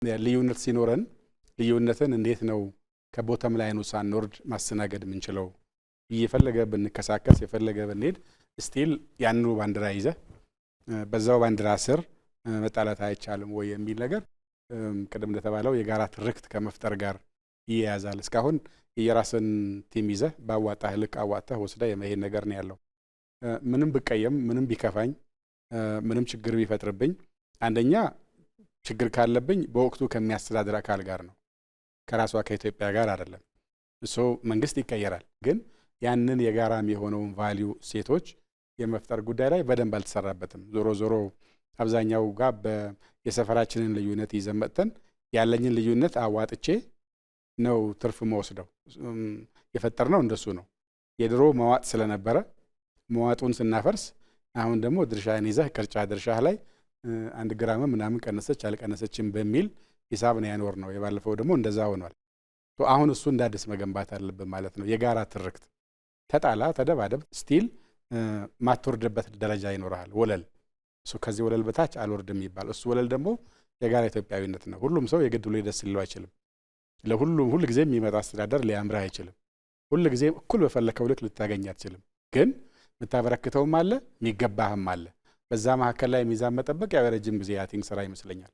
ልዩነት ሲኖረን ልዩነትን እንዴት ነው ከቦታም ላይ ነው ሳንወርድ ማስተናገድ የምንችለው? እየፈለገ ብንከሳከስ የፈለገ ብንሄድ ስቲል ያንኑ ባንዲራ ይዘ በዛው ባንዲራ ስር መጣላት አይቻልም ወይ የሚል ነገር ቀደም እንደተባለው የጋራ ትርክት ከመፍጠር ጋር ይያዛል። እስካሁን የራስን ቲም ይዘ ባዋጣህ ልክ አዋጣህ ወስዳ የመሄድ ነገር ነው ያለው። ምንም ብቀየም ምንም ቢከፋኝ ምንም ችግር ቢፈጥርብኝ አንደኛ ችግር ካለብኝ በወቅቱ ከሚያስተዳድር አካል ጋር ነው፣ ከራሷ ከኢትዮጵያ ጋር አይደለም። መንግስት ይቀየራል፣ ግን ያንን የጋራም የሆነውን ቫልዩ ሴቶች የመፍጠር ጉዳይ ላይ በደንብ አልተሰራበትም። ዞሮ ዞሮ አብዛኛው ጋር የሰፈራችንን ልዩነት ይዘን መጥተን ያለኝን ልዩነት አዋጥቼ ነው ትርፍ መወስደው። የፈጠርነው እንደሱ ነው። የድሮ መዋጥ ስለነበረ መዋጡን ስናፈርስ አሁን ደግሞ ድርሻህን ይዘህ ቅርጫ ድርሻህ ላይ 1 ግራም ምናምን ቀነሰች አልቀነሰችም በሚል ሂሳብ ነው ያኖር ነው። የባለፈው ደግሞ እንደዛ ሆኗል። አሁን እሱ እንዳዲስ መገንባት አለብን ማለት ነው። የጋራ ትርክት ተጣላ ተደባደብ ስቲል ማትወርድበት ደረጃ ይኖርሃል። ወለል እሱ ከዚህ ወለል በታች አልወርድም ይባል። እሱ ወለል ደግሞ የጋራ ኢትዮጵያዊነት ነው። ሁሉም ሰው የግድ ብሎ ደስ ሊለው አይችልም። ለሁሉም ሁሉ ጊዜ የሚመጣ አስተዳደር ሊያምርህ አይችልም። ሁሉ ጊዜ እኩል በፈለከው ልክ ልታገኝ አትችልም። ግን የምታበረክተውም አለ የሚገባህም አለ። በዛ መካከል ላይ ሚዛን መጠበቅ ያው የረጅም ጊዜ ስራ ይመስለኛል።